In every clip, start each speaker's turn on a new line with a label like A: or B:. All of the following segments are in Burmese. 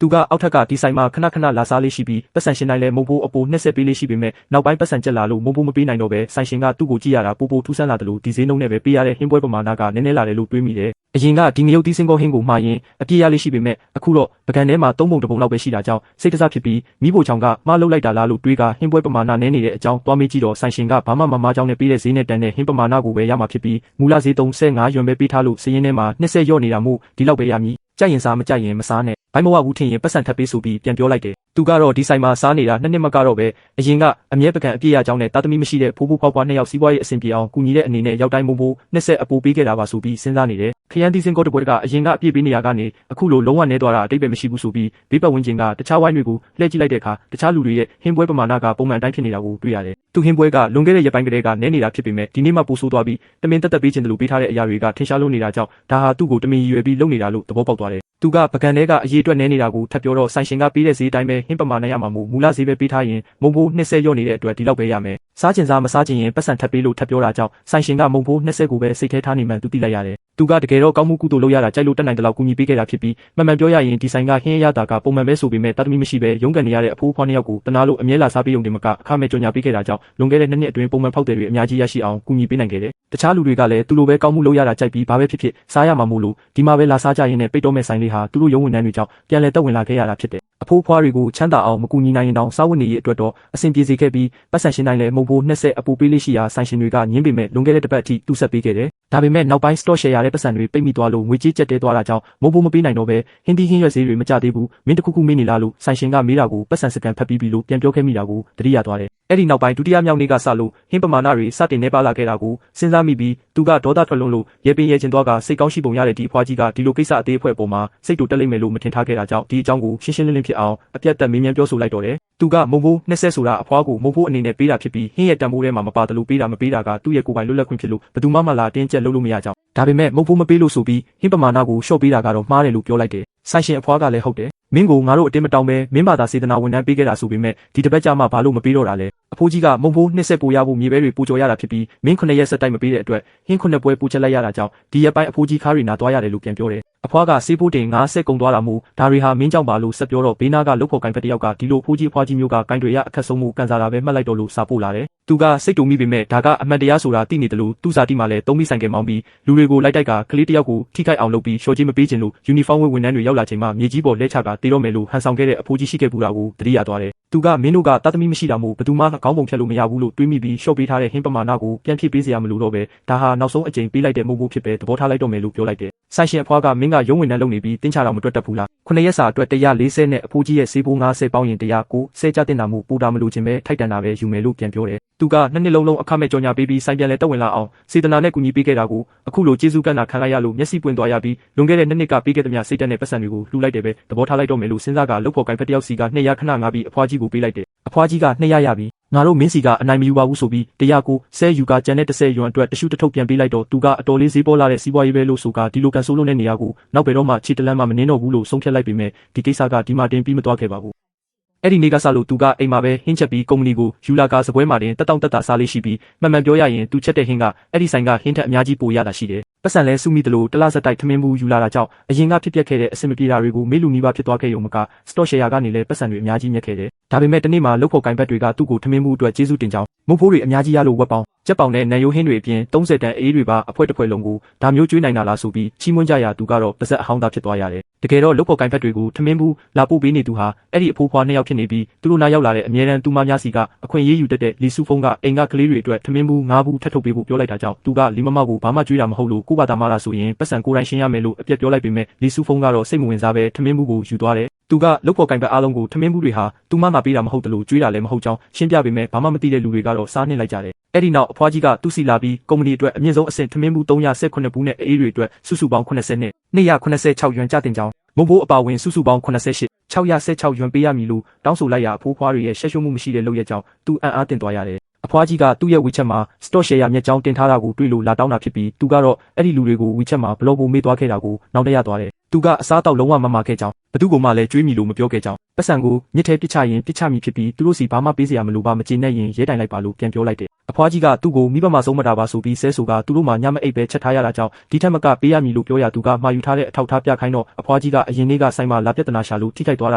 A: သူကအောက်ထက်ကဒီဆိုင်မှာခဏခဏလာစားလေးရှိပြီးပတ်စံရှင်တိုင်းလဲမုံဖိုးအပို20ပေးလေးရှိပေမဲ့နောက်ပိုင်းပတ်စံကျက်လာလို့မုံဖိုးမပေးနိုင်တော့ပဲဆိုင်ရှင်ကသူ့ကိုကြည့်ရတာပိုထူးဆန်းလာတယ်လို့ဒီဈေးနှုန်းနဲ့ပဲပေးရတဲ့ဟင်းပွဲပမာဏကနည်းနည်းလာတယ်လို့တွေးမိတယ်အရင်ကဒီငရုတ်သီးစင်ကောဟင်းကိုမှာရင်အပြည့်ရလေးရှိပေမဲ့အခုတော့ပကံထဲမှာ3ပုံ1ပုံလောက်ပဲရှိတာကြောင့်စိတ်တစားဖြစ်ပြီးမိဖို့ချောင်ကမှားလုတ်လိုက်တာလားလို့တွေးကဟင်းပွဲပမာဏနည်းနေတဲ့အကြောင်းတွားမေးကြည့်တော့ဆိုင်ရှင်ကဘာမှမမားကြောင်းနဲ့ပေးတဲ့ဈေးနဲ့တန်တဲ့ဟင်းပမာဏကိုပဲရမှာဖြစ်ပြီးမူလဈေး35ရွမ်ပဲပေးထားလို့စရင်ထဲမှာ20ရော့နေတာမို့ဒီလောက်ပဲရမည်ကြိုက်ရင်စားမကြိုက်ရင်မစားနဲ့ဘိုင်းမဝဘူးထင်ရင်ပတ်စံထပ်ပေးဆိုပြီးပြန်ပြောလိုက်တယ်သူကတော့ဒီဆိုင်မှာစားနေတာ2နှစ်မကတော့ပဲအရင်ကအမြဲပကံအပြည့်ရကြောင်းနဲ့တာသမီမရှိတဲ့ဖိုးဖိုးဖွားဖွား2ယောက်စီးပွားရေးအဆင်ပြေအောင်ကူညီတဲ့အနေနဲ့ရောက်တိုင်းမိုးမိုး20အပိုပေးခဲ့တာပါဆိုပြီးစဉ်းစားနေတယ်ခရမ်းသီးစင်ကောတပွဲကအရင်ကအပြည့်ပေးနေရကနေအခုလိုလုံးဝနဲသွားတာအတိတ်ပဲမရှိဘူးဆိုပြီးဘေးပတ်ဝန်းကျင်ကတခြားဝိုင်းတွေကိုလှည့်ကြည့်လိုက်တဲ့အခါတခြားလူတွေရဲ့ဟင်းပွဲပမာဏကပုံမှန်တိုင်းဖြစ်နေတာကိုတွေ့ရတယ်သူဟင်းပွဲကလွန်ခဲ့တဲ့ရက်ပိုင်းကတည်းကနဲနေတာဖြစ်ပေမဲ့ဒီနေ့မှပိုဆိုးသွားပြီးတမင်တက်ပေးခြင်းတလူပေးထားတဲ့အရာတွေကထင်ရှားလို့နေတာကြောင့်ဒါဟာသူ့ကိုတမင်ရွယ်ပြီးလုပ်နေတာလို့သဘောပေါက်သွားတယ်သူကပကံထဲကအရေးအတွက်နဲနေတာကိုထပ်ပြောတော့ဆိုင်ရှင်ကပေးတဲ့ဈေးတိုင်းပဲဟင်းပမာဏရမှာမို့မူလဈေးပဲပေးထားရင်မုံဖိုး20ရော့နေတဲ့အတွက်ဒီလောက်ပဲရမယ်စားကျင်စားမစားကျင်ရင်ပတ်စံထပ်ပေးလို့ထပ်ပြောတာကြောင့်ဆိုင်ရှင်ကမုံဖိုး20ကိုပဲစိတ်ထဲထားနေမှန်သူသိလိုက်ရတယ်သူကတကယ်တော့ကောင်းမှုကုသိုလ်လုပ်ရတာကြိုက်လို့တက်နိုင်တဲ့လောက်ကူညီပေးခဲ့တာဖြစ်ပြီးမှန်မှန်ပြောရရင်ဒီဆိုင်ကဟင်းရတာကပုံမှန်ပဲဆိုပေမဲ့တတ်သမီမရှိပဲရုန်းကန်နေရတဲ့အဖိုးဖွား2ယောက်ကိုတနာလို့အမြဲလာစားပေးုံတင်မကအခမဲ့ကြော်ညာပေးခဲ့တာကြောင့်လွန်ခဲ့တဲ့2နှစ်အတွင်းပုံမှန်ဖောက်တယ်တွေအများကြီးရရှိအောင်ကူညီပေးနိုင်ခဲ့တယ်တခြားလူတွေကလည်းသူလိုပဲကောင်းမှုလုပ်ရတာကြိုက်ပြီးဘာပဲဖြစ်ဖြစ်စားရမှာမို့လို့ဒီမှာပဲလာစားကြရင်နဲ့ပိတ်တော့မဲ့ဆိုင်လေးဟာသူတို့ရုံးဝန်ထမ်းတွေကြောင့်ပြန်လည်တက်ဝင်လာခဲ့ရတာဖြစ်တယ်အဖိုးဖွားတွေကိုချမ်းသာအောင်မကူညီနိုင်ရင်တောင်စားဝတ်နေရေးအတွက်တော့အဆင်ပြေစေခဲ့ပြီးပတ်စံရှင်တိုင်းလည်းမုံဖိုး20အပူပေးလေးရှိရာဆိုင်ရှင်တွေကညင်းပေမဲ့လွန်ခဲ့တဲ့တစ်ပတ်အထိတူဆက်ပေးခဲ့တယ်ဒါပေမဲ့နောက်ပိုင်း store share ရတဲ့ပတ်စံတွေပိတ်မိသွားလို့ငွေကြေးကျက်တဲသွားတာကြောင့်မုံဖိုးမပေးနိုင်တော့ပဲဟင်းသီးဟင်းရွက်ဈေးတွေမကျသေးဘူးမင်းတခုခုမေးနေလားလို့ဆိုင်ရှင်ကမေးတာကိုပတ်စံစကန်ဖတ်ပြီးပြီလို့ပြန်ပြောခဲ့မိတာကိုတတိယသွားတယ်အဲ့ဒီနောက်ပိုင်းဒုတိယမြောက်နေ့ကစလို့ဟင်းပမာဏတွေစတင်နေပါလာခဲ့တာကိုစဉ်းစားမိပြီးသူကဒေါသထွက်လွန်းလို့ရဲပင်ရဲချင်းသွားကစိတ်ကောင်းရှိပုံရတဲ့ဒီအဖွားကြီးကဒီလိုကိစ္စအသေးအဖွဲပေါ်မှာစိတ်တူတက်လိမ့်မယ်လို့မထင်ထားခဲ့တာကြောင့်ဒီအကြောင်းကိုရှင်းရှင်းလင်းလင်းဖြစ်အောင်အပြတ်သက်မင်းမြန်ပြောဆိုလိုက်တော့တယ်သူကမုံဖိုး20ဆိုတာအဖွားကိုမုံဖိုးအနေနဲ့ပေးတာဖြစ်ပြီးဟင်းရဲ့တန်ဖိုးထဲမှာမပါတယ်လို့ပေးတာမပေးတာကသူ့ရဲ့ကိုယ်ပိုင်လွတ်လပ်ခွင့်ဖြစ်လို့ဘယ်သူမှလာတင်းကျပ်လုပ်လို့မရကြောင်းဒါပေမဲ့မုံဖိုးမပေးလို့ဆိုပြီးဟင်းပမာဏကိုရှော့ပေးတာကတော့မှားတယ်လို့ပြောလိုက်တယ်ဆိုင်ရှင်အဖွားကလည်းဟုတ်တယ်မင်းကိုငါတို့အတင်းမတောင်းပဲမင်းဘာသာစေတနာဝန်ထမ်းပေးခဲ့တာဆိုပေမဲ့ဒီတစ်ပတ်ကြာမှဘာလို့မပေးတော့တာလဲအဖိုးကြီးကမုံဖိုး20ပိုရဖို့မြေပဲတွေပူကြော်ရတာဖြစ်ပြီးမင်း9ရက်ဆက်တိုက်မပေးတဲ့အတွက်ဟင်း9ပွဲပူချက်လိုက်ရတာကြောင့်ဒီရက်ပိုင်းအဖိုးကြီးခါးရီနာသွားရတယ်လို့ပြန်ပြောတယ်အဖွားကစေးဖို့တင်50ကုန်သွားတာမို့ဒါတွေဟာမင်းကြောင့်ပါလို့ဆက်ပြောတော့ဘေးနားကလုတ်ဖို့ကိုင်ဖက်တယောက်ကဒီလိုဖိုးကြီးဖွားကြီးမျိုးကကိုင်တွေရအခက်ဆုံးမှုကန်စားတာပဲမှတ်လိုက်တော့လို့စာပို့လာတယ်သူကစိတ်တူမိပေမဲ့ဒါကအမှန်တရားဆိုတာသိနေတယ်လို့သူ့စာတိမှလည်းသုံးပြီးဆိုင်ကမောင်းပြီးလူတွေကိုလိုက်တိုက်ကကလေးတယောက်ကိုထိခိုက်အောင်လုပ်ပြီးရှော့ကြီးမပေးချင်လို့ယူနီဖောင်းဝတ်ဝန်ထမ်းတွေရောက်လာချိန်မှာမြေကြီးပေါ်လဲချကတေးတော့မယ်လို့ဟန်ဆောင်ခဲ့တဲ့အဖိုးကြီးရှိခဲ့ပူတာကိုတတိယသွားတယ်သူကမင်းတို့ကတသမီမရှိတာမို့ဘယ်သူမှခေါင်းပုံဖြတ်လို့မရဘူးလို့တွေးမိပြီးရှော့ပေးထားတဲ့ဟင်းပမာဏကိုပြန်ဖြည့်ပေးစရာမလိုတော့ပဲဒါဟာနောက်ဆုံးအကြိမ်ပေးလိုက်တဲ့မုံမိုးဖြစ်ပဲသဘောထားလိုက်တော့မယ်လို့ပြောလိုက်တယ်ဆိုင်ရှင်အဖွားကမင်းကရုံးဝင်နှံလုပ်နေပြီးတင်းချတော့မတွက်တတ်ဘူးလား9ရက်စာအတွက်140နဲ့အဖိုးကြီးရဲ့ဆေးပိုး50ပေါင်းရင်109ဆဲကြတင်တာမို့ပူတာမလို့ခြင်းပဲထိုက်တန်တာပဲယူမယ်လို့ပြန်ပြောတယ်သူက2နှစ်လုံးအခမဲ့ကြော်ညာပေးပြီးဆိုင်ပြန်လဲတက်ဝင်လာအောင်စေတနာနဲ့ကူညီပေးခဲ့တာကိုအခုလိုကျေးဇူးကမ်းတာခံလိုက်ရလို့မျက်စိပွင့်သွားရပြီးလွန်ခဲ့တဲ့2နှစ်ကပေးခဲ့သမျှစိတ်တက်တဲ့ပတ်စံတွေကိုလှူလိုက်တယ်ပဲသဘောထားလိုက်တော့မယ်လို့စဉ်းစားကလုတ်ဖို့ကိုင်ဖက်တယောက်စီက200ခဏငါပြီးအဖွားကြီးကိုပေးလိုက်တယ်အဖွားကြီးက200ရပြီငါတို့မင်းစီကအနိုင်မယူပါဘူးဆိုပြီး109ဆဲယူကကျန်တဲ့30ရွမ်အတွက်တရှုတထုတ်ပြန်ပေးလိုက်တော့သူကအတော်လေးဈေးပေါ်လာတဲ့စီးပွားရေးပဲလို့ဆိုကဒီလိုကန်ဆိုးလို့တဲ့နေရာကိုနောက်ဘယ်တော့မှခြေတလန်းမှမနှင်းတော့ဘူးလို့ဆုံးဖြတ်လိုက်ပေမဲ့ဒီကိစ္စကဒီမှာတင်ပြီးမသွားခဲ့ပါဘူးအဲ့ဒီနေ့ကစလို့သူကအိမ်မှာပဲဟင်းချက်ပြီးကုမ္ပဏီကိုယူလာကစပွဲမှာတင်တက်တောင့်တက်တာစားလေးရှိပြီးမှန်မှန်ပြောရရင်သူချက်တဲ့ဟင်းကအဲ့ဒီဆိုင်ကဟင်းထက်အများကြီးပိုရတာရှိတယ်ပတ်စံလဲစုမိတယ်လို့တလားဆက်တိုက်ထမင်းဘူးယူလာတာကြောင့်အရင်ကဖြစ်ပျက်ခဲ့တဲ့အဆင်မပြေတာတွေကိုမေးလူနီးပါးဖြစ်သွားခဲ့ရုံမကစတော့ရှယ်ယာကနေလည်းပတ်စံတွေအများကြီးမြက်ခဲ့တယ်ဒါပေမဲ့တနေ့မှလုတ်ဖို့ကိုင်ဘက်တွေကသူ့ကိုထမင်းဘူးအတွက်ကျေးဇူးတင်ကြောင်းမုတ်ဖိုးတွေအများကြီးရလို့ဝက်ပေါင်းကြက်ပေါင်နဲ့နံရိုးဟင်းတွေအပြင်30တန်အေးတွေပါအဖွဲတစ်ဖွဲလုံးကိုဒါမျိုးကျွေးနိုင်တာလားဆိုပြီးချီးမွမ်းကြရသူကတော့ပါဇက်အဟောင်းသားဖြစ်သွားရတယ်တကယ်တော့လုတ်ဖို့ကိုင်ဘက်တွေကိုထမင်းဘူးလာပို့ပေးနေသူဟာအဲ့ဒီအဖိုးဖွား2ယောက်ဖြစ်နေပြီးသူတို့နားရောက်လာတဲ့အမြဲတမ်းသူမများစီကအခွင့်အရေးယူတတ်တဲ့လီစုဖုံးကအိမ်ကကလေးတွေအတွက်ထမင်းဘူး9ဘူးထပ်ထုတ်ပေးဖို့ပြောလိုက်တာကြောင့်သူကလီမမောက်ကိုဘာမှကျွေးတာမဟုတ်လို့ကိုဘာသာမလားဆိုရင်ပတ်စံကိုယ်တိုင်ရှင်းရမယ်လို့အပြက်ပြောလိုက်ပေမဲ့လီစုဖုံးကတော့စိတ်မဝင်စားပဲထမင်းဘူးကိုယူသွားတယ်သူကလုတ်ဖို့ကိုင်ဘက်အားလုံးကိုထမင်းဘူးတွေဟာသူမပေးတာမဟုတ်တယ်လို့ကျွေးတာလည်းမဟုတ်ကြောင်းရှင်းပြပေမဲ့ဘာမှမသိတဲ့လူတွေကတော့စားနှင်းလိုက်ကြတယ်အဲ့ဒီနောက်အဖွားကြီးကသူ့စီလာပြီးကုမ္ပဏီအတွက်အမြင့်ဆုံးအဆင့်ထမင်းဘူး318ဘူးနဲ့အေးတွေအတွက်စုစုပေါင်း80နဲ့286ရွမ်ကျတင်ကြောင်းမုံဘိုးအပါဝင်စုစုပေါင်း88 616ရွမ်ပေးရမည်လို့တောင်းဆိုလိုက်ရအဖိုးဖွားတွေရဲ့ရှက်ရှုံးမှုမရှိတဲ့လုပ်ရက်ကြောင့်သူအံ့အားသင့်သွားရတယ် အဖွားကြီးကသူ့ရဲ့ WeChat မှာ stock share မျက်ကြောင်းတင်ထားတာကိုတွေ့လို့လာတောင်းတာဖြစ်ပြီးသူကတော့အဲ့ဒီလူတွေကို WeChat မှာဘလော့ကိုမေးသွားခဲ့တာကိုနောက်တရသွားတယ်သူကအစားတောက်လုံးဝမမှာခဲ့ကြောင်းဘသူကမှလည်းကြွေးမိလို့မပြောခဲ့ကြောင်းပတ်စံကိုမြစ်ထဲပစ်ချရင်ပစ်ချမိဖြစ်ပြီးသူတို့စီဘာမှပေးစရာမလိုပါမကျေနပ်ရင်ရဲတိုင်လိုက်ပါလို့ပြန်ပြောလိုက်တယ်အဖွားကြီးကသူ့ကိုမိဘမှာဆုံးမတာပါဆိုပြီးဆဲဆိုကသူတို့မှညမအိပ်ပဲချက်ထားရတာကြောင့်ဒီထက်မကပေးရမည်လို့ပြောရသူကမှာယူထားတဲ့အထောက်ထားပြခိုင်းတော့အဖွားကြီးကအရင်နေ့ကဆိုင်မှာလာပြဿနာရှာလို့ထိခိုက်သွားတ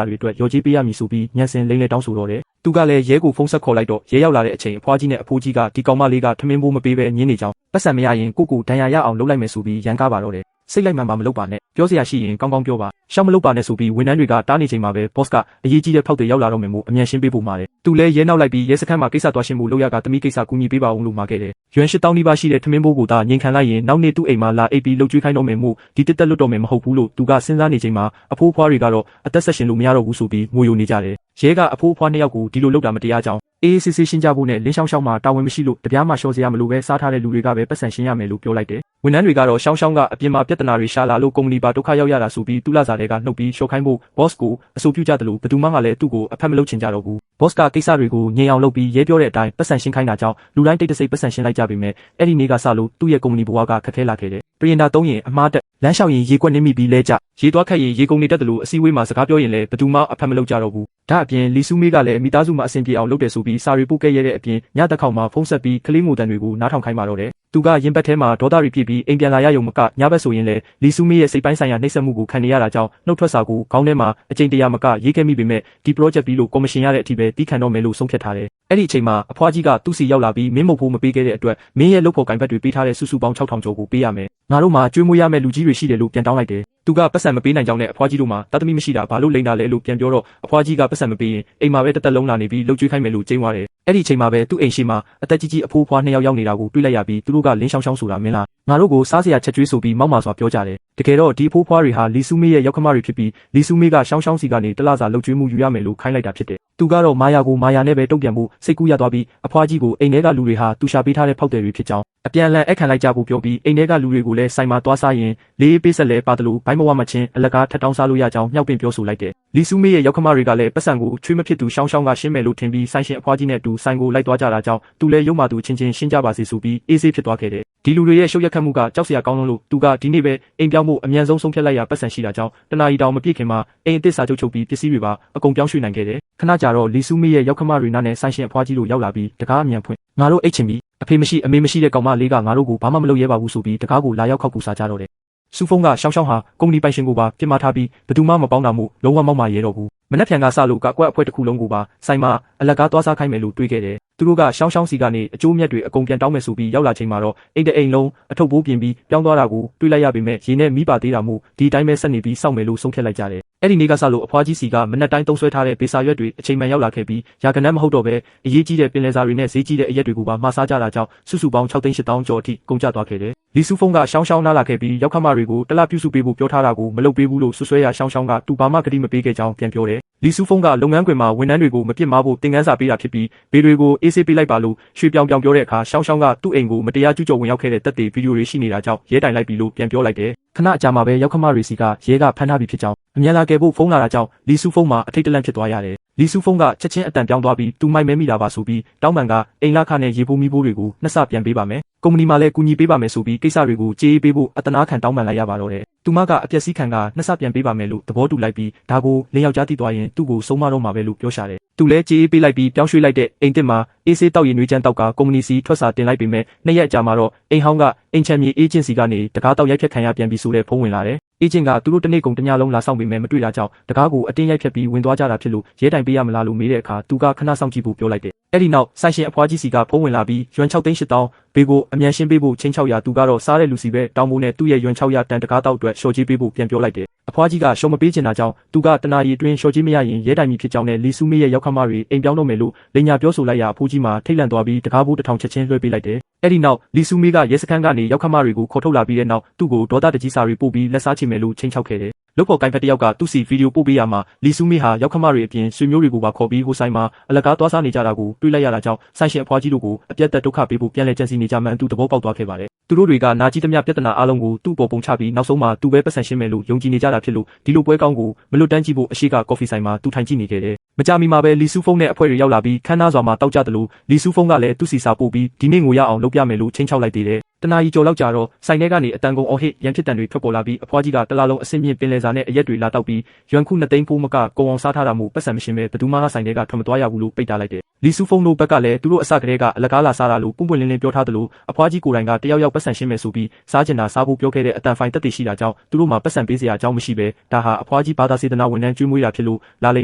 A: ာတွေအတွက်ရော်ကြီးပေးရမည်ဆိုပြီးညံစင်လိမ့်လေတောင်းဆိုတော့တယ်သူကလည်းရဲကိုဖုန်းဆက်ခေါ်လိုက်တော့ရဲရောက်လာတဲ့အချိန်အဖွားကြီးနဲ့အဖိုးကြီးကဒီကောင်မလေးကထမင်းဖိုးမပေးဘဲညင်းနေကြောင်းပတ်စံမရရင်ကိုဒဏ်ရာရအောင်လုပ်လိုက်မယ်ဆိုပြီးရန်ကားပါတော့တယ်စိတ်လိုက်မှန်ပါမလုပ်ပါနဲ့ပြောစရာရှိရင်ကောင်းကောင်းပြောပါရှောက်မလုပ်ပါနဲ့ဆိုပြီးဝန်ထမ်းတွေကတားနေချိန်မှာပဲ boss ကအရေးကြီးတဲ့ဖောက်တွေရောက်လာတော့မယ်မို့အမြန်ရှင်းပေးဖို့မှာတယ်သူလည်းရဲနောက်လိုက်ပြီးရဲစခန်းမှာကိစ္စသွားရှင်းဖို့လုပ်ရကတမိကိစ္စကူညီပေးပါအောင်လို့မှာခဲ့တယ်ရွှန်8000နီးပါးရှိတဲ့ထမင်းဘိုးကိုသာငြိမ်ခံလိုက်ရင်နောက်နေ့သူ့အိမ်မှာလာအိပ်ပြီးလှုပ်ကြွေးခိုင်းတော့မယ်မို့ဒီတက်တက်လွတ်တော့မယ်မဟုတ်ဘူးလို့သူကစဉ်းစားနေချိန်မှာအဖိုးဖွားတွေကတော့အသက်ဆက်ရှင်လို့မရတော့ဘူးဆိုပြီးငိုယိုနေကြတယ်ရဲကအဖိုးဖွားနှစ်ယောက်ကိုဒီလိုလုပ်တာမတရားကြောင်းအေးစစ်စစ်ရှင်းကြဖို့နဲ့လင်းရှောင်းရှောင်းမှာတာဝန်မရှိလို့တပြားမှရှော့စရာမလိုပဲစားထားတဲ့လူတွေကပဲပတ်စံရှင်းရမယ်လို့ပြောလိုက်တယ်ဝန်ထမ်းတွေကတော့ရှောင်းရှောင်းကအပြင်မှာပြဿနာတွေရှာလာလို့ကုမ္ပဏီပါဒုက္ခရောက်ရတာဆိုပြီးသူ့လာစားတွေကနှုတ်ပြီးရှော့ခိုင်းဖို့ boss ကိုအဆိုပြုကြတယ်လို့ဘယ်သူမှလည်းသူ့ကိုအဖက်မလုပ်ချင်ကြတော့ဘူး boss ကကိစ္စတွေကိုငြိမ်အောင်လုပ်ပြီးရဲပြောတဲ့အတိုင်းပတ်စံရှင်းခိုင်းတာကြောင့်လူတိုင်းတိတ်တဆိတ်ပတ်စံရှင်းလိုက်ကြပေမဲ့အဲ့ဒီနေ့ကစလို့သူ့ရဲ့ကုမ္ပဏီဘဝကခက်ခဲလာခဲ့တယ်ပရင်တာသုံးရင်အမားတက်လမ်းလျှောက်ရင်ရေကွက်နှင်းမိပြီးလဲကျရေသွားခတ်ရင်ရေကုန်နေတတ်တယ်လို့အစည်းအဝေးမှာစကားပြောရင်လည်းဘယ်သူမှအဖက်မလုပ်ကြတော့ဘူးဒါအပြင်လီဆူမေးကလည်းမိသားစုမှာအဆင်ပြေအောင်လုပ်တယ်ဆိုပြီးစာရီပို့ခဲ့ရတဲ့အပြင်ညတစ်ခေါက်မှာဖုန်းဆက်ပြီးကလေးငိုတန်တွေကိုနားထောင်ခိုင်းပါတော့တယ်သူကရင်ဘတ်ထဲမှာဒေါသတွေပြည့်ပြီးအိမ်ပြန်လာရရုံမကညဘက်ဆိုရင်လည်းလီဆူမေးရဲ့စိတ်ပိုင်းဆိုင်ရာနှိပ်စက်မှုကိုခံနေရတာကြောင့်နှုတ်ထွက်စာကိုခေါင်းထဲမှာအကြိမ်တရာမကရေးခဲ့မိပေမဲ့ဒီ project ပြီးလို့ကော်မရှင်ရတဲ့အထိပဲပြီးခံတော့မယ်လို့ဆုံးဖြတ်ထားတယ်အဲ့ဒီအချိန်မှာအဖွားကြီးကသူ့စီရောက်လာပြီးမင်းမဖို့မပေးခဲ့တဲ့အတွက်မင်းရဲ့လုပ်ဖို့ကင်ဘတ်တွေပေးထားတဲ့စုစုပေါင်း6000ကျော်ကိုပေးရမယ်ငါတို့မှာကျွေးမွေးရမယ့်လူကြီးတွေရှိတယ်လို့ပြန်တောင်းလိုက်တယ်သူကပတ်စံမပေးနိုင်ကြောင်းနဲ့အဖွားကြီးတို့မှာတသမီမရှိတာဘာလို့လိမ့်တာလဲလို့ပြန်ပြောတော့အဖွားကြီးကပတ်စံမပေးရင်အိမ်မှာပဲတက်တက်လုံးလာနေပြီးလှုပ်ကြွေးခိုင်းမယ်လို့ကြိမ်းသွားတယ်အဲ့ဒီအချိန်မှာပဲသူ့အိမ်ရှိမှာအသက်ကြီးကြီးအဖိုးဖွားနှစ်ယောက်ရောက်နေတာကိုတွေ့လိုက်ရပြီးသူတို့ကလင်းရှောင်းရှောင်းဆိုတာမင်းလားငါတို့ကိုစားစရာချက်ကျွေးဆိုပြီးမောက်မာစွာပြောကြတယ်တကယ်တော့ဒီအဖိုးဖွားတွေဟာလီဆူမေးရဲ့ရောက်ခမတွေဖြစ်ပြီးလီဆူမေးကရှောင်းရှောင်းစီကနေတလစာလှုပ်ကြွေးမှုယူရမယ်လို့ခိုင်းလိုက်တာဖြစ်တယ်သူကတော့မာယာကိုမာယာနဲ့ပဲတုံ့ပြန်ဖို့စိတ်ကူးရသွားပြီးအဖွားကြီးကိုအိမ်ထဲကလူတွေဟာသူရှာပေးထားတဲ့ဖောက်တယ်တွေဖြစ်ကြောင်းအပြန်အလှန်အခန့်လိုက်ကြဖို့ပြောပြီးအိမ်ထဲကလူတွေကိုလည်းဆိုင်မှာသွားစားရင်လေးပေးဆက်လဲပါတယ်လို့ဘိုင်းမဝမချင်းအလကားထပ်တောင်းစားလို့ရကြောင်းမြောက်ပင်ပြောဆိုလိုက်တယ်လီဆူမေးရဲ့ရောက်ခမတွေကလည်းပတ်စံကိုချွေးမဖြစ်သူရှောင်းရှောင်းကရှင်းမယ်လို့ထင်ပြီးဆိုင်ရှင်အဖွားကြီးနဲ့အတူဆိုင်ကိုလိုက်သွားကြတာကြောင့်သူလည်းရုံမာသူချင်းချင်းရှင်းကြပါစေဆိုပြီးအေးဆေးဖြစ်သွားခဲ့တယ်ဒီလူတွေရဲ့ရှုပ်ရက်ခတ်မှုကကြောက်စရာကောင်းလို့သူကဒီနေ့ပဲအိမ်ပြောင်းဖို့အမြန်ဆုံးဆုံးဖြတ်လိုက်ရပတ်စံရှိတာကြောင့်တနာရီတောင်မပြည့်ခင်မှာအိမ်အသစ်စာချုပ်ချုပ်ပြီးပစ္စည်းတွေပါအကုန်ပြောင်းရွှေ့နိုင်ခဲ့တယ်ခဏကြာတော့လီဆူမေးရဲ့ရောက်ခမတွေနားနဲ့ဆိုင်ရှင်အဖွားကြီးတို့ရောက်လာပြီးတကားအမြန်ဖွင့်ငါတို့အိတ်ချင်ပြီးအဖေမရှိအမေမရှိတဲ့ကောင်မလေးကငါတို့ကိုဘာမှမလုပ်ရဲပါဘူးဆိုပြီးတကားကိုလာရောက်ခောက်ကူစားကြတော့တယ်စူဖုံးကရှောင်းရှောင်းဟာကုမ္ပဏီပိုင်ရှင်ကိုပါပြစ်မှားထားပြီးဘယ်သူမှမပေါင်းတာမို့လုံးဝမောက်မရဲတော့ဘူးမနှက်ဖြန်ကစလို့ကကွက်အဖွဲတစ်ခုလုံးကိုပါဆိုင်မှာအလကားသွားစားခိုင်းမယ်လို့တွေးခဲ့တယ်သူတို့ကရှောင်းရှောင်းစီကနေအကျိုးမြတ်တွေအကုန်ပြန်တောင်းမယ်ဆိုပြီးရောက်လာချိန်မှာတော့အိမ်တအိမ်လုံးအထုပ်ပိုးပြင်ပြီးပြောင်းသွားတာကိုတွေးလိုက်ရပေမဲ့ရေနဲ့မိပါသေးတာမို့ဒီတိုင်းပဲဆက်နေပြီးစောင့်မယ်လို့ဆုံးဖြတ်လိုက်ကြတယ်အဲ့ဒီနေ့ကစလို့အဖွားကြီးစီကမနက်တိုင်းသုံးဆွဲထားတဲ့ဘေစာရွက်တွေအချိန်မှန်ရောက်လာခဲ့ပြီးရာကနန်းမဟုတ်တော့ပဲအရေးကြီးတဲ့ပင်လယ်စာတွေနဲ့ဈေးကြီးတဲ့အရက်တွေကိုပါမှာစားကြတာကြောင့်စုစုပေါင်း6,800,000ကျော်အထိကုန်ကျသွားခဲ့တယ်လီဆူဖုံးကရှောင်းရှောင်းနားလာခဲ့ပြီးရောက်ခမတွေကိုတလပြုစုပေးဖို့ပြောထားတာကိုမလုပ်ပေးဘူးလို့ဆွဆွဲရရှောင်းရှောင်းကသူဘာမှကတိမပေးခဲ့ကြောင်းပြန်ပြောတယ်လီဆူဖုံးကလုပ်ငန်းခွင်မှာဝန်ထမ်းတွေကိုမပြစ်မှားဖို့တင်ကန်းစာပေးတာဖြစ်ပြီးဘေးတွေကိုအေးဆေးပေးလိုက်ပါလို့ရွှေပြောင်ပြောင်ပြောတဲ့အခါရှောင်းရှောင်းကသူ့အိမ်ကိုမတရားကျူးကျော်ဝင်ရောက်ခဲ့တဲ့တပ်တွေဗီဒီယိုတွေရှိနေတာကြောင့်ရဲတိုင်လိုက်ပြီလို့ပြန်ပြောလိုက်တယ်ခဏအကြာမှာပဲရောက်ခမတွေစီကရဲကဖမ်းထားပြီဖြစ်ကြောင်းအမြန်လာခဲ့ဖို့ဖုန်းလာတာကြောင့်လီဆူဖုံးမှာအထိတ်တလန့်ဖြစ်သွားရတယ်လီဆူဖုံးကချက်ချင်းအတန်ပြောင်းသွားပြီးသူမိုက်မဲမိတာပါဆိုပြီးတောင်းပန်ကအိမ်လာခနဲ့ရေပိုးမီးပိုးတွေကိုနှစ်ဆပြန်ပေးပါမယ်ကုမ္ပဏီမှာလည်းကူညီပေးပါမယ်ဆိုပြီးကိစ္စတွေကိုကြေးပေးဖို့အတနာခံတောင်းပန်လိုက်ရပါတော့တယ်သူမကအပျက်စီးခံကနှစ်ဆပြန်ပေးပါမယ်လို့သဘောတူလိုက်ပြီးဒါကိုလင်းယောက်ျားသိသွားရင်သူ့ကိုဆုံးမတော့မှာပဲလို့ပြောရှာတယ်သူလည်းကြေးပေးလိုက်ပြီးပြောင်းရွှေ့လိုက်တဲ့အိမ်တစ်မှာအေးဆေးတောက်ရည်နွေးချမ်းတောက်ကကုမ္ပဏီစီထွက်စာတင်လိုက်ပေမဲ့နှစ်ရက်အကြာမှာတော့အိမ်ဟောင်းကအိမ်ချမ်းမြေအေဂျင်စီကနေတကားတောက်ရိုက်ဖြတ်ခံရပြန်ပြီးဆိုတဲ့ဖုန်းဝင်လာတယ်အေဂျင့်ကသူတို့တနေ့ကုန်တညလုံးလာဆောင်ပေမဲ့မတွေ့တာကြောင့်တကားကိုအတင်းရိုက်ဖြတ်ပြီးဝင်သွားကြတာဖြစ်လို့ရဲတိုင်ပေးရမလားလို့မေးတဲ့အခါသူကခဏစောင့်ကြည့်ဖို့ပြောလိုက်တယ်အဲ့ဒီနောက်ဆိုင်ရှင်အဖွားကြီးစီကဖုန်းဝင်လာပြီးရွမ်6,800,000ဘေးကိုအမြန်ရှင်းပေးဖို့ချင်း600သူကတော့စားတဲ့လူစီပဲတောင်းဖို့နဲ့သူ့ရဲ့ရွမ်600တန်တကားတောက်အတွက်ရှော့ချေးပေးဖို့ပြန်ပြောလိုက်တယ်အဖွားကြီးကရှော့မပေးချင်တာကြောင့်သူကတနာရီအတွင်းရှော့ချေးမရရင်ရဲတိုင်မီဖြစ်ကြောင်းနဲ့လီဆူမေးရဲ့ရောက်ခမတွေအိမ်ပြောင်းတော့မယ်လို့လိညာပြောဆိုလိုက်ရအဖိုးကြီးမှာထိတ်လန့်သွားပြီးတကားဘိုး1000ချက်ချင်းလွှဲပေးလိုက်တယ်အဲ့ဒီနောက်လီဆူမေးကရဲစခန်းကနေရောက်ခမတွေကိုခေါ်ထုတ်လာပြီးတဲ့နောက်သူ့ကိုဒေါသတကြီးစာတွေပို့ပြီးလက်စားချေမယ်လို့ချင်းချောက်ခဲ့တယ်လုပ်ဖို့ကိုင်ဖက်တယောက်ကသူ့စီဗီဒီယိုပို့ပေးရမှာလီဆူမေးဟာရောက်ခမတွေအပြင်ဆွေမျိုးတွေကိုပါခေါ်ပြီးဟိုဆိုင်မှာအလကားသွားစားနေကြတာကိုတွေ့လိုက်ရတာကြောင့်ဆိုင်ရှင်အဖွားကြီးတို့ကိုအပြတ်သက်ဒုက္ခပေးဖို့ပြန်လဲကြံစီနေကြမှန်းသူသဘောပေါက်သွားခဲ့ပါတယ်သူတို့တွေကနာကြီးသမျှပြဿနာအလုံးကိုသူ့ပေါ်ပုံချပြီးနောက်ဆုံးမှာသူပဲပတ်စံရှင်းမယ်လို့ယုံကြည်နေကြတာဖြစ်လို့ဒီလိုပွဲကောင်းကိုမလွတ်တမ်းကြည့်ဖို့အရှိကကော်ဖီဆိုင်မှာသူထိုင်ကြည့်နေခဲ့တယ် မကြမီမှာပဲလီဆူဖုန်းနဲ့အဖွဲ့တွေရောက်လာပြီးခန်းနာစွာမှာတောက်ကြတယ်လို့လီဆူဖုန်းကလည်းသူ့စီစာပို့ပြီးဒီနေ့ငိုရအောင်လုပ်ပြမယ်လို့ချင်းချောက်လိုက်သေးတယ်တနာကြီးကျော်လောက်ကြာတော့ဆိုင်ထဲကနေအတန်ကုန်အော်ဟစ်ရန်ဖြစ်တန်တွေထွက်ပေါ်လာပြီးအဖွားကြီးကတလားလုံးအဆင်မြင့်ပင်လယ်စာနဲ့အရက်တွေလာတောက်ပြီးရွမ်ခု2သိန်းဖိုးမကကုံအောင်စားထားတာမို့ပတ်စံမရှင်ပဲဘသူမှဆိုင်ထဲကထွက်မသွားရဘူးလို့ပိတ်ထားလိုက်တယ်လီဆူဖုန်းတို့ဘက်ကလည်းသူတို့အစကတည်းကအလကားလာစားတာလို့ပွင့်ပွင့်လင်းလင်းပြောထားတယ်လို့အဖွားကြီးကိုယ်တိုင်ကတယောက်ယောက်ပတ်စံရှင်းမယ်ဆိုပြီးစားကျင်တာစားဖို့ပြောခဲ့တဲ့အတန်ဖိုင်တက်တည်ရှိတာကြောင့်သူတို့မှပတ်စံပေးစရာအကြောင်းမရှိပဲဒါဟာအဖွားကြီးဘာသာစေတနာဝန်ထမ်းကျွေးမွေးတာဖြစ်လို့လာလိမ့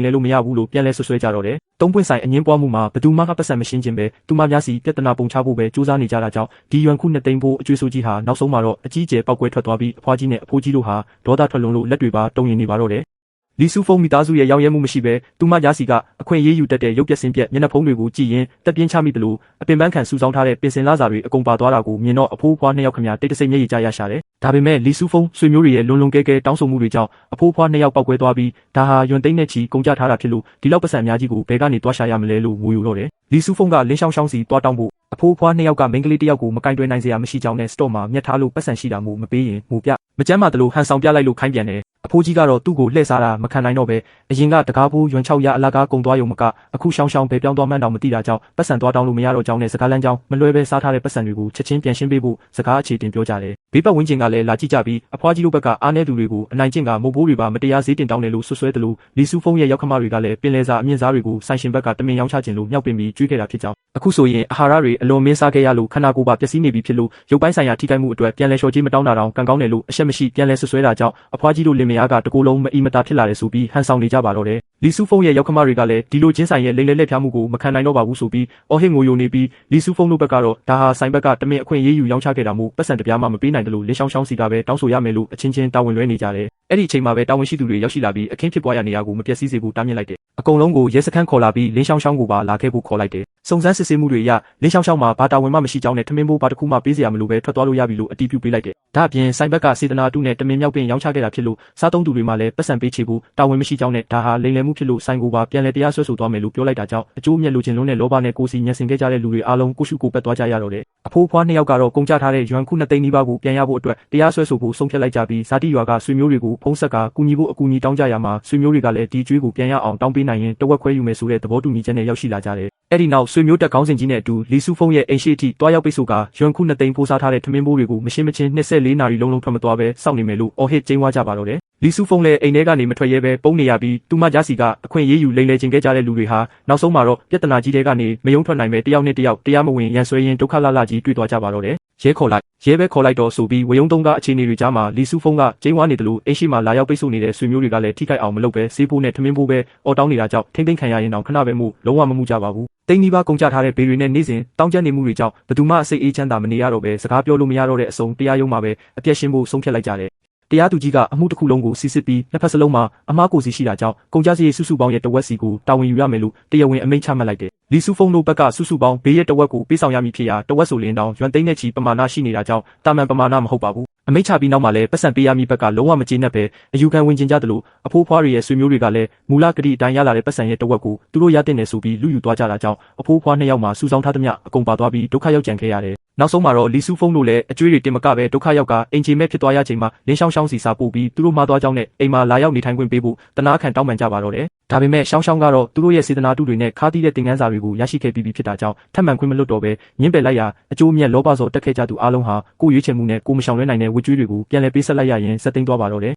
A: ်လေလို့မရဘူးလို့ပြန်လဲဆွဆွဲကြတော့တယ်သုံးပွင့်ဆိုင်အငင်းပွားမှုမှာဘသူမှပတ်စံမရှင်းခြင်းပဲသူမများစီပြဿနာပုံချဖို့ပဲစူးစမ်းနေကြတာကြောင့်ဒီရွမ်ခု2သိန်းဖိုးအကျွေးဆိုကြီးဟာနောက်ဆုံးမှာတော့အကြီးကျယ်ပောက်ကွဲထွက်သွားပြီးအဖွားကြီးနဲ့အဖိုးကြီးတို့ဟာဒေါသထွက်လွန်လို့လက်တွေပါတုံရင်နေပါတော့တယ်လီဆူဖုန်းမိသားစုရဲ့ရောင်းရဲမှုမရှိပဲသူမရားစီကအခွင့်အရေးယူတတ်တဲ့ရုပ်ပြစင်းပြက်မျက်နှာဖုံးတွေကိုကြည့်ရင်တက်ပြင်းချမိတယ်လို့အပင်ပန်းခံစူဆောင်းထားတဲ့ပင်စင်လာစာတွေအကုန်ပါသွားတာကိုမြင်တော့အဖိုးအဖွား2ယောက်ခမတိတ်တဆိတ်မျက်ရည်ကျရရှာတယ်ဒါပေမဲ့လီဆူဖုန်းဆွေမျိုးတွေရဲ့လွန်လွန်ကဲကဲတောင်းဆိုမှုတွေကြောင့်အဖိုးအဖွား2ယောက်ပောက်ကွဲသွားပြီးဒါဟာယွန်သိန်းနဲ့ချီကုန်ကြထားတာဖြစ်လို့ဒီလောက်ပတ်စံအများကြီးကိုဘယ်ကနေတွားရှာရမလဲလို့ငိုယူတော့တယ်လီဆူဖုန်းကလင်းရှောင်းရှောင်းစီတွားတောင်းဖို့အဖိုးအဖွား2ယောက်ကမိန်းကလေး1ယောက်ကိုမကင်တွယ်နိုင်စရာမရှိကြောင်းနဲ့စတော့မှာမြတ်ထားလို့ပတ်စံရှိတာမို့မပေးရင်ငိုပြမကြမ်းမာတယ်လို့ဟန်ဆောင်ပြလိုက်လို့ခိုင်းပြန်တယ်အဖိုးကြီးကတော့သူ့ကိုလှည့်စားတာမခံနိုင်တော့ပဲအရင်ကတကားဖိုးရွမ်6ရအလားကားကုံသွားရုံမကအခုရှောင်းရှောင်းပဲပြောင်းသွားမှန်းတောင်မသိတာကြောင့်ပတ်စံသွားတောင်းလို့မရတော့ကြောင်းနဲ့စကားလမ်းကြောင်းမလွဲပဲစားထားတဲ့ပတ်စံတွေကိုချက်ချင်းပြန်ရှင်းပေးဖို့စကားအခြေတင်ပြောကြတယ်ဘေးပတ်ဝန်းကျင်ကလည်းလာကြည့်ကြပြီးအဖွားကြီးတို့ဘက်ကအားနည်းသူတွေကိုအနိုင်ကျင့်ကမုတ်ဘိုးတွေပါမတရားဈေးတင်တောင်းတယ်လို့ဆွဆွဲတယ်လို့လီဆူဖုန်းရဲ့ရောက်ခမတွေကလည်းပင်လယ်စာအမြင့်စားတွေကိုဆိုင်ရှင်ဘက်ကတမင်ရောင်းချခြင်းလို့မြောက်ပင်ပြီးကျွေးခဲ့တာဖြစ်ကြောင်းအခုဆိုရင်အာဟာရတွေအလွန်မင်းစားခဲ့ရလို့ခန္ဓာကိုယ်ပါပျက်စီးနေပြီဖြစ်လို့ရုပ်ပိုင်းဆိုင်ရာထိခိုက်မှုအတွက်ပြန်လဲလျှော်ကြေးမတောင်းတာတောင်ကံကောင်းတယ်လို့အရှက်မရှိပြန်လဲဆွဆွဲတာကြောင့်အဖွားကြီးတို့လင်မယားကတကိုယ်လုံးမအီမတာဖြစ်လာတယ်ဆိုပြီးဟန်ဆောင်နေကြပါတော့တယ်လီဆူဖုန်းရဲ့ရောက်ခမတွေကလည်းဒီလိုချင်းဆိုင်ရဲ့လိမ့်လဲလှည့်ဖျားမှုကိုမခံနိုင်တော့ပါဘူးဆိုပြီးအော်ဟစ်ငိုယိုနေပြီးလီဆူဖုန်းတို့ဘက်ကတော့ဒါဟာဆိုင်ဘက်ကတမင်အခွင့်အရေးယူရောင်းချခဲ့တာမို့ပတ်စံတပြားမှမပေးနိုင်တယ်လို့လင်းရှောင်းရှောင်းစီကပဲတောင်းဆိုရမယ်လို့အချင်းချင်းတာဝန်လွဲနေကြတယ်အဲ့ဒီအချိန်မှာပဲတာဝန်ရှိသူတွေရောက်ရှိလာပြီးအခင်းဖြစ်ပွားရနေရာကိုမပျက်စီးစေဖို့တားမြစ်လိုက်တယ်အကုန်လုံးကိုရဲစခန်းခေါ်လာပြီးလင်းရှောင်းရှောင်းကိုပါလာခဲ့ဖို့ခေါ်လိုက်တယ်စုံစမ်းစစ်ဆေးမှုတွေအရလင်းရှောင်းရှောင်းမှာဘာတာဝန်မှမရှိကြောင်းနဲ့ထမင်းဘိုးဘာတစ်ခုမှပေးစရာမလိုပဲထွက်သွားလို့ရပြီလို့အတည်ပြုပေးလိုက်တယ်ဒါအပြင်ဆိုင်ဘက်ကစေတနာတုနဲ့တမင်မြောက်ပင်ရောင်းချခဲ့တာဖြစ်လို့စားသုံးသူတွေမှလည်းပတ်စံပေးချေဖို့တာဝန်မရှိကြောင်းနဲ့ဒါဟာလိမ်လည်မှုဖြစ်လို့ဆိုင်ကိုပါပြန်လည်တရားစွဲဆိုသွားမယ်လို့ပြောလိုက်တာကြောင့်အကျိုးအမြတ်လိုချင်လုံးနဲ့လောဘနဲ့ကိုယ်စီညှက်ဆင်ခဲ့ကြတဲ့လူတွေအားလုံးကိုရှုကိုပတ်သွားကြရတော့တယ်အဖိုးအဖွား2ယောက်ကတော့ကုန်ကြထားတဲ့ယွမ်ခု2သိန်းနီးပါးကိုပြန်ရဖို့အတွက်တရားစွဲဆိုဖို့ဆုံးဖြတ်လိုက်ကြပြီးဇာတိရွာကဆွေမျိုးတွေကိုဖုံးဆက်ကကူညီဖို့အကူအညီတောင်းကြရမှာဆွေမျိုးတွေကလည်းဒီကျွေးကိုပြန်ရအောင်တောင်းပေးနိုင်ရင်တဝက်ခွဲယူမယ်ဆိုတဲ့သဘောတူညီချက်နဲ့ရောက်ရှိလာကြတယ်အဲ့ဒီနောက်ဆွေမျိုးတက်ကောင်းစင်ကြီးနဲ့အတူလီဆူဖုန်းရဲ့အိမ်ရှိအထိတွားရောက်ပိတ်ဆို့ကယွမ်ခု2သိန်းဖိုးစားထားတဲ့ထမင်းဘိုးတွေကိုမရှင်းမချင်း24နာရီလုံးလုံးထွက်မသွားပဲစောင့်နေမယ်လို့အော်ဟစ်ကျင်းဝါကြပါတော့တယ်လီဆူဖုန်းလည်းအိမ်ထဲကနေမထွက်ရဲပဲပုံနေရပြီးသူမကြားစီကအခွင့်အရေးယူလိမ့်လဲခြင်းခဲ့ကြတဲ့လူတွေဟာနောက်ဆုံးမှာတော့ပြဿနာကြီးတွေကနေမယုံထွက်နိုင်ပဲတယောက်နဲ့တယောက်တရားမဝင်ရန်ဆွဲရင်ဒုက္ခလလကြီးတွေ့သွားကြပါတော့တယ်ရဲခေါ်လိုက်ရဲပဲခေါ်လိုက်တော့ဆိုပြီးဝေယုံသုံးကအခြေအနေတွေကြားမှာလီဆူဖုန်းကကျင်းဝါနေတယ်လို့အိမ်ရှိမှာလာရောက်ပိတ်ဆို့နေတဲ့ဆွေမျိုးတွေကလည်းထိခိုက်အောင်မလုပ်ပဲစေးဖို့နဲ့ထမင်းဖို့ပဲအော်တောင်းနေတာကြောင့်ထိမ့်သိမ့်ခံရရင်တော့ခဏပဲမှုလုံးဝမမှုကြပါဘူးတိန်းနီးပါးကုန်ကြထားတဲ့ဘေးတွေနဲ့နေ့စဉ်တောင်းကျမ်းနေမှုတွေကြောင့်ဘသူမှစိတ်အေးချမ်းသာမနေရတော့ပဲစကားပြောလို့မရတော့တဲ့အစုံတရားရုံးမှာပဲအပြည့်ရှင်းဖို့ဆုံးဖြတ်လိုက်ကြတယ်တရားသူကြီးကအမှုတစ်ခုလုံးကိုစစ်စစ်ပြီးနှစ်ဖက်စလုံးမှာအမားကိုစီရှိတာကြောင့်ကုန်ကြစရိတ်စုစုပေါင်းရဲ့တဝက်စီကိုတာဝန်ယူရမယ်လို့တရားဝင်အမိန့်ချမှတ်လိုက်တယ်လီဆူဖုန်းတို့ဘက်ကစုစုပေါင်းဘေးရဲ့တဝက်ကိုပေးဆောင်ရမည်ဖြစ်ရာတဝက်ဆိုလင်းတောင်ယွမ်သိန်းနဲ့ချီပမာဏရှိနေတာကြောင့်တာမန်ပမာဏမဟုတ်ပါဘူးအမိန့်ချပြီးနောက်မှာလည်းပတ်စံပေးရမည်ဘက်ကလုံးဝမကျေနပ်ပဲအယူခံဝင်ကျင်ကြတယ်လို့အဖိုးဖွားတွေရဲ့ဆွေမျိုးတွေကလည်းမူလကတိအတိုင်းရလာတဲ့ပတ်စံရဲ့တဝက်ကိုသူတို့ရတဲ့နယ်ဆိုပြီးလူယူသွားကြတာကြောင့်အဖိုးဖွား2ယောက်မှာစုဆောင်းထားသမျှအကုန်ပါသွားပြီးဒုက္ခရောက်ကြံခဲ့ရတယ်နောက်ဆုံးမှာတော့လီဆူဖုန်းတို့လည်းအကျွေးတွေတင်မကပဲဒုက္ခရောက်ကအင်ဂျီမဲ့ဖြစ်သွားရချိန်မှာလင်းရှောင်းရှောင်းစီစာပို့ပြီးသူတို့မှားသွားကြောင်းနဲ့အိမ်မှာလာရောက်နေထိုင်ခွင့်ပေးဖို့တနာခံတောင်းပန်ကြပါတော့တယ်ဒါပေမဲ့ရှောင်းရှောင်းကတော့သူတို့ရဲ့စေတနာတုတွေနဲ့ခါးသီးတဲ့သင်ခန်းစာတွေကိုရရှိခဲ့ပြီးဖြစ်တာကြောင့်ထပ်မံခွင့်မလွတ်တော့ပဲညှင်းပယ်လိုက်ရာအကျိုးအမြတ်လောဘစောတက်ခဲ့ကြသူအားလုံးဟာကိုရွေးချယ်မှုနဲ့ကိုမရှောင်လွဲနိုင်တဲ့ဝတ်ကြွေးတွေကိုပြန်လည်ပေးဆက်လိုက်ရရင်စက်သိမ်းသွားပါတော့တယ်